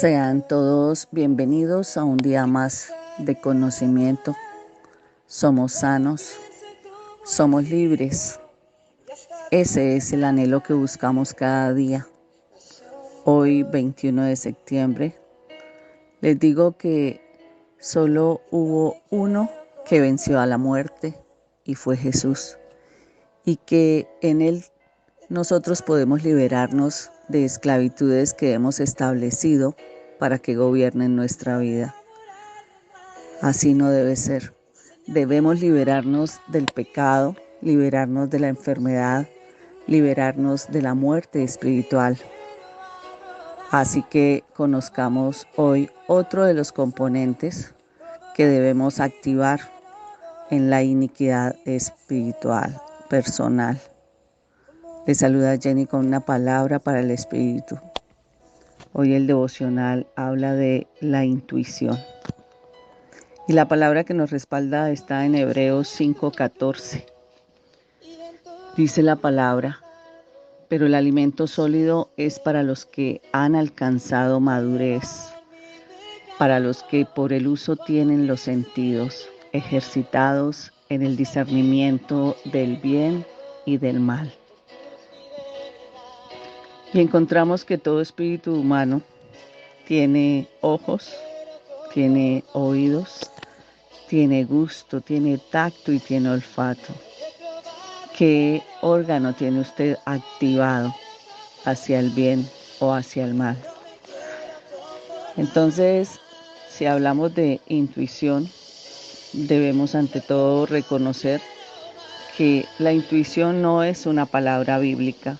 Sean todos bienvenidos a un día más de conocimiento. Somos sanos, somos libres. Ese es el anhelo que buscamos cada día. Hoy, 21 de septiembre, les digo que solo hubo uno que venció a la muerte y fue Jesús. Y que en Él nosotros podemos liberarnos de esclavitudes que hemos establecido para que gobiernen nuestra vida. Así no debe ser. Debemos liberarnos del pecado, liberarnos de la enfermedad, liberarnos de la muerte espiritual. Así que conozcamos hoy otro de los componentes que debemos activar en la iniquidad espiritual, personal. Les saluda Jenny con una palabra para el espíritu. Hoy el devocional habla de la intuición. Y la palabra que nos respalda está en Hebreos 5:14. Dice la palabra: pero el alimento sólido es para los que han alcanzado madurez, para los que por el uso tienen los sentidos ejercitados en el discernimiento del bien y del mal. Y encontramos que todo espíritu humano tiene ojos, tiene oídos, tiene gusto, tiene tacto y tiene olfato. ¿Qué órgano tiene usted activado hacia el bien o hacia el mal? Entonces, si hablamos de intuición, debemos ante todo reconocer que la intuición no es una palabra bíblica,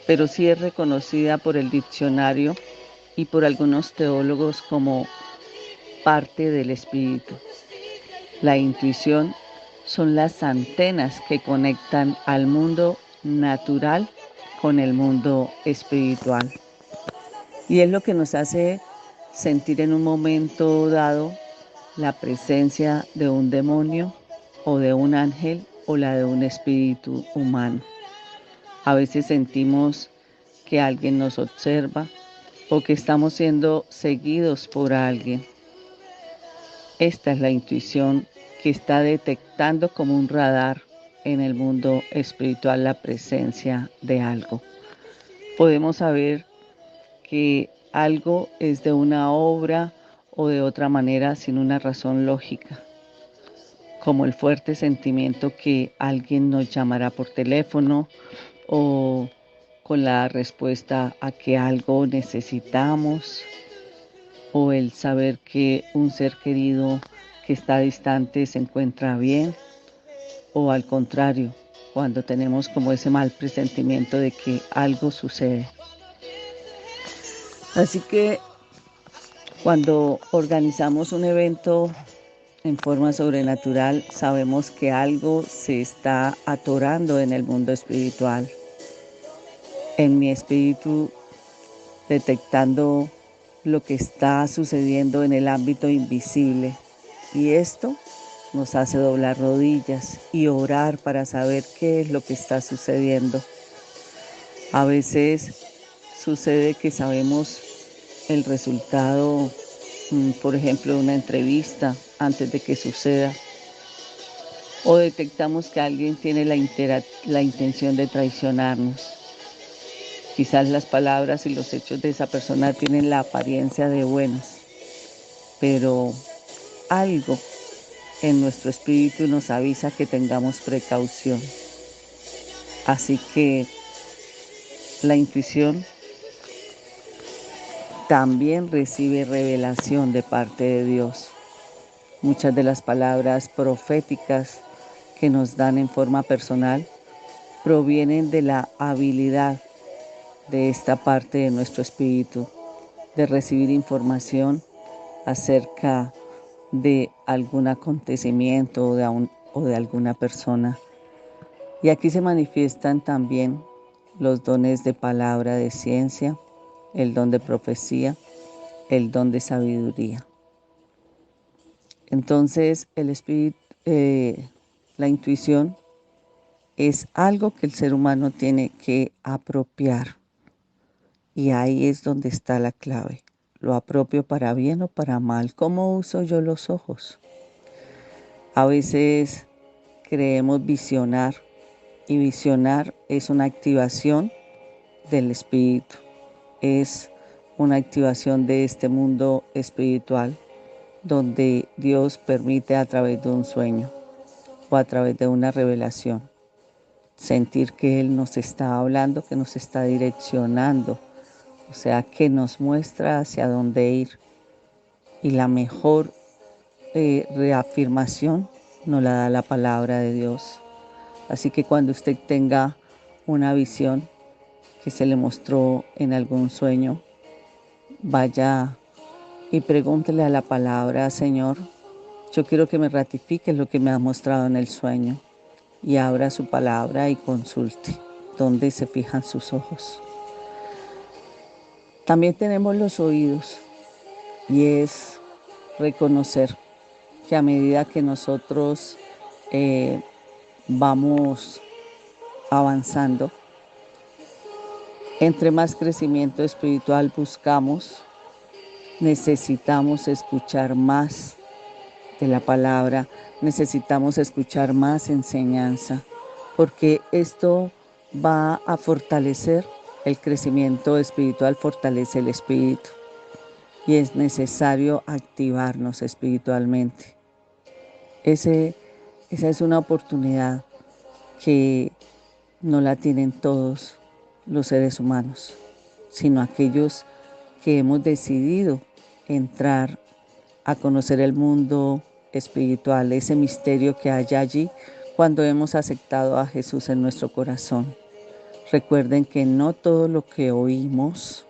pero sí es reconocida por el diccionario y por algunos teólogos como parte del espíritu. La intuición son las antenas que conectan al mundo natural con el mundo espiritual. Y es lo que nos hace sentir en un momento dado la presencia de un demonio o de un ángel o la de un espíritu humano. A veces sentimos que alguien nos observa o que estamos siendo seguidos por alguien. Esta es la intuición que está detectando como un radar en el mundo espiritual la presencia de algo. Podemos saber que algo es de una obra o de otra manera sin una razón lógica, como el fuerte sentimiento que alguien nos llamará por teléfono o con la respuesta a que algo necesitamos, o el saber que un ser querido que está distante se encuentra bien, o al contrario, cuando tenemos como ese mal presentimiento de que algo sucede. Así que cuando organizamos un evento en forma sobrenatural, sabemos que algo se está atorando en el mundo espiritual. En mi espíritu, detectando lo que está sucediendo en el ámbito invisible. Y esto nos hace doblar rodillas y orar para saber qué es lo que está sucediendo. A veces sucede que sabemos el resultado, por ejemplo, de una entrevista antes de que suceda. O detectamos que alguien tiene la intención de traicionarnos. Quizás las palabras y los hechos de esa persona tienen la apariencia de buenos, pero algo en nuestro espíritu nos avisa que tengamos precaución. Así que la intuición también recibe revelación de parte de Dios. Muchas de las palabras proféticas que nos dan en forma personal provienen de la habilidad de esta parte de nuestro espíritu, de recibir información acerca de algún acontecimiento o de alguna persona. Y aquí se manifiestan también los dones de palabra de ciencia, el don de profecía, el don de sabiduría. Entonces, la intuición es algo que el ser humano tiene que apropiar. Y ahí es donde está la clave. lo apropio para bien o para mal. ¿Cómo uso yo los ojos? A veces creemos visionar, y visionar es una activación del espíritu, es una activación de este mundo espiritual donde Dios permite a través de un sueño o a través de una revelación sentir que Él nos está hablando, que nos está direccionando, o sea, que nos muestra hacia dónde ir. Y la mejor reafirmación nos la da la palabra de Dios. Así que cuando usted tenga una visión que se le mostró en algún sueño, vaya y pregúntele a la palabra: Señor, yo quiero que me ratifique lo que me ha mostrado en el sueño. Y abra su palabra y consulte dónde se fijan sus ojos. También tenemos los oídos, y es reconocer que a medida que nosotros vamos avanzando, entre más crecimiento espiritual buscamos, necesitamos escuchar más de la palabra, necesitamos escuchar más enseñanza, porque esto va a fortalecer el crecimiento espiritual, fortalece el espíritu, y es necesario activarnos espiritualmente. Esa es una oportunidad que no la tienen todos los seres humanos, sino aquellos que hemos decidido entrar a conocer el mundo espiritual, ese misterio que hay allí cuando hemos aceptado a Jesús en nuestro corazón. Recuerden que no todo lo que oímos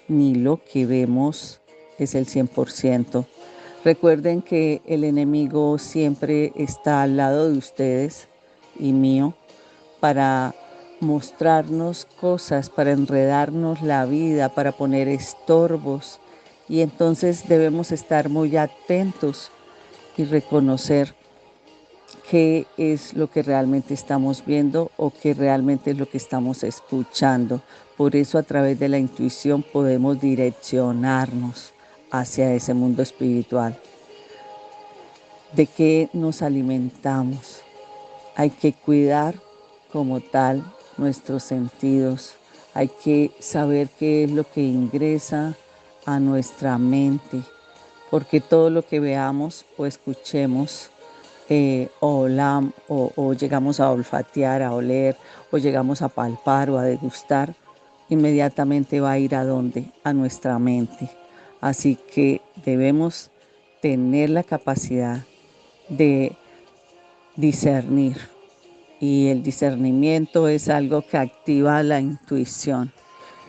ni lo que vemos es el 100%. Recuerden que el enemigo siempre está al lado de ustedes y mío para mostrarnos cosas, para enredarnos la vida, para poner estorbos. Y entonces debemos estar muy atentos y reconocer qué es lo que realmente estamos viendo o qué realmente es lo que estamos escuchando. Por eso a través de la intuición podemos direccionarnos hacia ese mundo espiritual. ¿De qué nos alimentamos? Hay que cuidar como tal nuestros sentidos. Hay que saber qué es lo que ingresa a nuestra mente, porque todo lo que veamos o escuchemos o llegamos a olfatear, a oler, o llegamos a palpar o a degustar, inmediatamente va a ir ¿a dónde? A nuestra mente. Así que debemos tener la capacidad de discernir, y el discernimiento es algo que activa la intuición.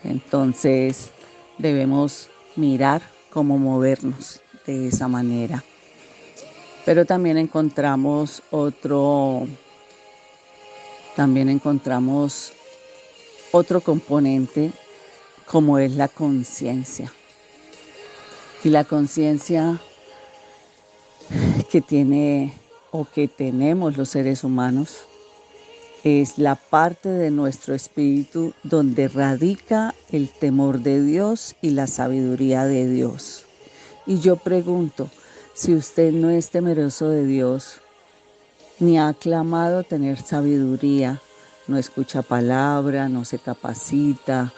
Entonces debemos mirar cómo movernos de esa manera. Pero también encontramos otro componente, como es la conciencia. Y la conciencia que tiene o que tenemos los seres humanos es la parte de nuestro espíritu donde radica el temor de Dios y la sabiduría de Dios. Y yo pregunto, si usted no es temeroso de Dios, ni ha clamado tener sabiduría, no escucha palabra, no se capacita,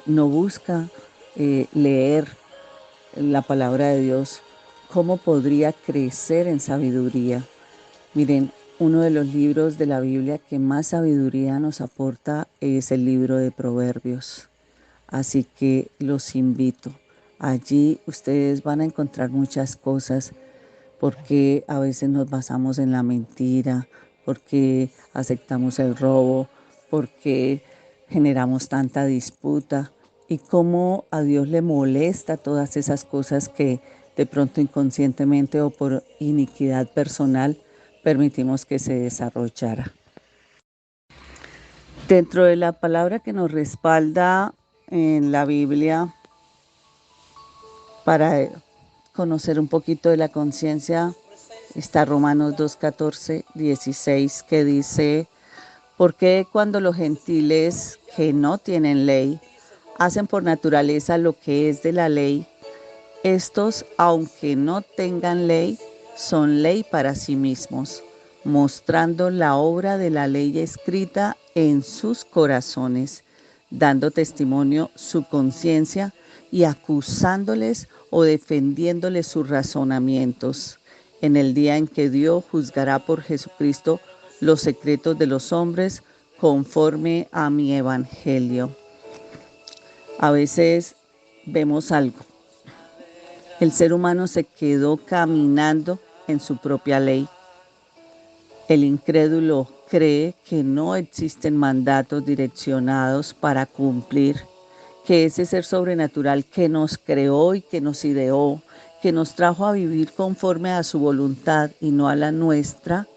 no busca leer la palabra de Dios, ¿cómo podría crecer en sabiduría? Miren, uno de los libros de la Biblia que más sabiduría nos aporta es el libro de Proverbios. Así que los invito. Allí ustedes van a encontrar muchas cosas, porque a veces nos basamos en la mentira, porque aceptamos el robo, porque generamos tanta disputa, y cómo a Dios le molesta todas esas cosas que de pronto inconscientemente o por iniquidad personal permitimos que se desarrollara. Dentro de la palabra que nos respalda en la Biblia para conocer un poquito de la conciencia, está Romanos 2, 14, 16, que dice: ¿por qué cuando los gentiles que no tienen ley hacen por naturaleza lo que es de la ley, Estos, aunque no tengan ley, son ley para sí mismos, mostrando la obra de la ley escrita en sus corazones, dando testimonio su conciencia y acusándoles o defendiéndoles sus razonamientos. En el día en que Dios juzgará por Jesucristo los secretos de los hombres conforme a mi evangelio. A veces vemos algo. El ser humano se quedó caminando en su propia ley. El incrédulo cree que no existen mandatos direccionados para cumplir, que ese ser sobrenatural que nos creó y que nos ideó, que nos trajo a vivir conforme a su voluntad y no a la nuestra,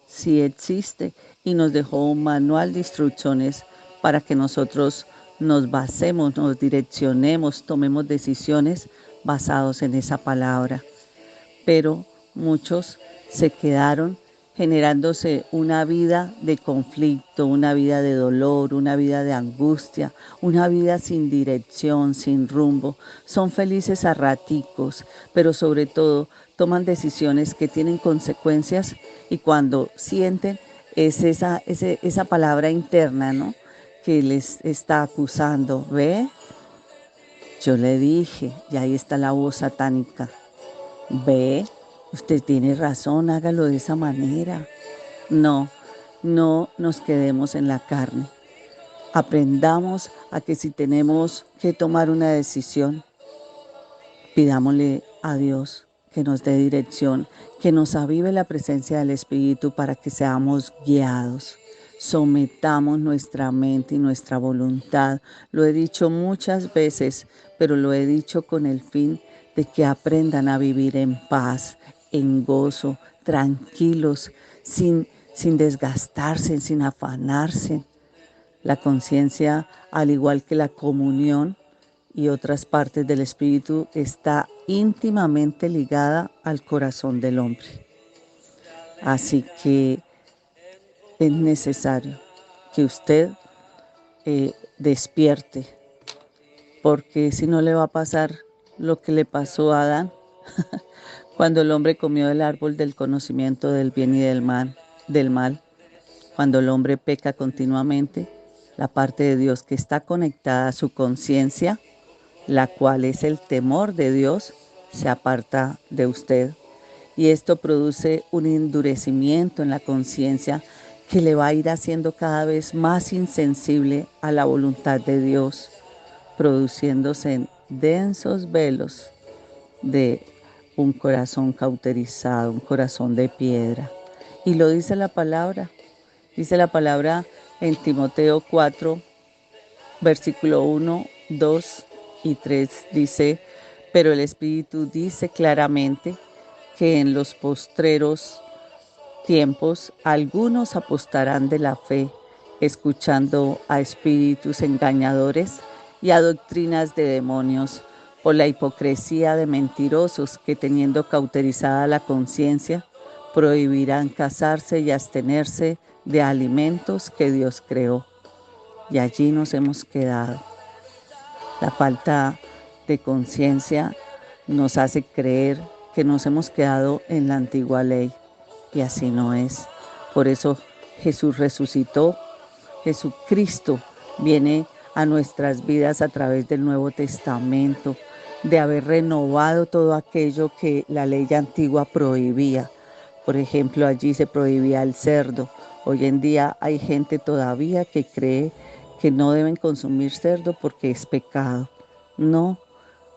sí existe y nos dejó un manual de instrucciones para que nosotros nos basemos, nos direccionemos, tomemos decisiones basados en esa palabra. Pero muchos se quedaron generándose una vida de conflicto, una vida de dolor, una vida de angustia, una vida sin dirección, sin rumbo. Son felices a raticos, pero sobre todo toman decisiones que tienen consecuencias y cuando sienten es esa palabra interna, ¿no?, que les está acusando. ¿Ve? Yo le dije, y ahí está la voz satánica. Ve, usted tiene razón, hágalo de esa manera. No, no nos quedemos en la carne. Aprendamos a que si tenemos que tomar una decisión, pidámosle a Dios que nos dé dirección, que nos avive la presencia del Espíritu para que seamos guiados. Sometamos nuestra mente y nuestra voluntad. Lo he dicho muchas veces, pero lo he dicho con el fin de que aprendan a vivir en paz, en gozo, tranquilos, sin desgastarse, sin afanarse. La conciencia, al igual que la comunión y otras partes del espíritu, está íntimamente ligada al corazón del hombre. Así que es necesario que usted despierte, porque si no le va a pasar lo que le pasó a Adán cuando el hombre comió del árbol del conocimiento del bien y del mal. Cuando el hombre peca continuamente, la parte de Dios que está conectada a su conciencia, la cual es el temor de Dios, se aparta de usted. Y esto produce un endurecimiento en la conciencia que le va a ir haciendo cada vez más insensible a la voluntad de Dios, produciéndose en densos velos de un corazón cauterizado, un corazón de piedra. Y lo dice la palabra en Timoteo 4, versículo 1, 2 y 3, dice: pero el Espíritu dice claramente que en los postreros tiempos algunos apostarán de la fe, escuchando a espíritus engañadores y a doctrinas de demonios, por la hipocresía de mentirosos que, teniendo cauterizada la conciencia, prohibirán casarse y abstenerse de alimentos que Dios creó. Y allí nos hemos quedado. La falta de conciencia nos hace creer que nos hemos quedado en la antigua ley, y así no es. Por eso Jesús resucitó, Jesucristo viene a nuestras vidas a través del Nuevo Testamento, de haber renovado todo aquello que la ley antigua prohibía. Por ejemplo, allí se prohibía el cerdo. Hoy en día hay gente todavía que cree que no deben consumir cerdo porque es pecado. No,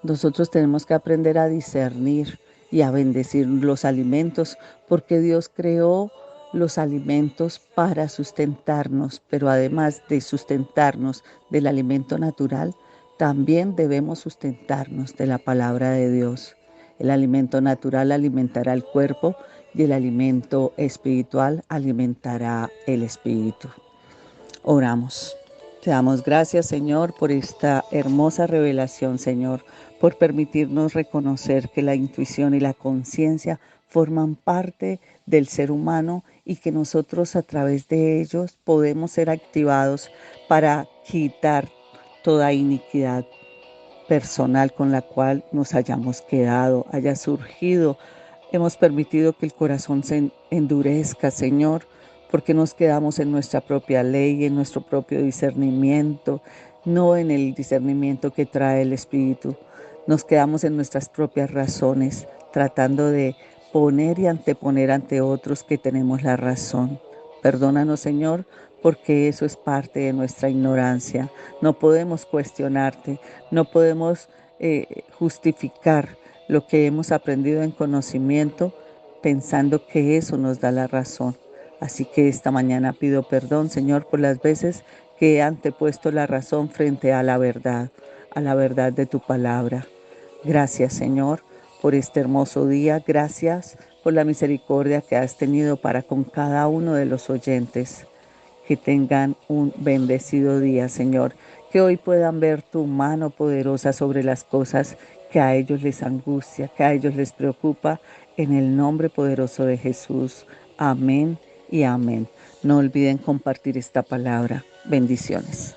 nosotros tenemos que aprender a discernir y a bendecir los alimentos, porque Dios creó los alimentos para sustentarnos, pero además de sustentarnos del alimento natural, también debemos sustentarnos de la palabra de Dios. El alimento natural alimentará el cuerpo y el alimento espiritual alimentará el espíritu. Oramos. Te damos gracias, Señor, por esta hermosa revelación, Señor, por permitirnos reconocer que la intuición y la conciencia forman parte del ser humano y que nosotros a través de ellos podemos ser activados para quitar toda iniquidad. personal con la cual nos hayamos quedado, haya surgido. Hemos permitido que el corazón se endurezca, Señor, porque nos quedamos en nuestra propia ley, en nuestro propio discernimiento, no en el discernimiento que trae el Espíritu. Nos quedamos en nuestras propias razones, tratando de poner y anteponer ante otros que tenemos la razón. Perdónanos, Señor, porque eso es parte de nuestra ignorancia. No podemos cuestionarte, no podemos justificar lo que hemos aprendido en conocimiento pensando que eso nos da la razón. Así que esta mañana pido perdón, Señor, por las veces que he antepuesto la razón frente a la verdad de tu palabra. Gracias, Señor, por este hermoso día. Gracias por la misericordia que has tenido para con cada uno de los oyentes. Que tengan un bendecido día, Señor. Que hoy puedan ver tu mano poderosa sobre las cosas que a ellos les angustia, que a ellos les preocupa. En el nombre poderoso de Jesús. Amén y amén. No olviden compartir esta palabra. Bendiciones.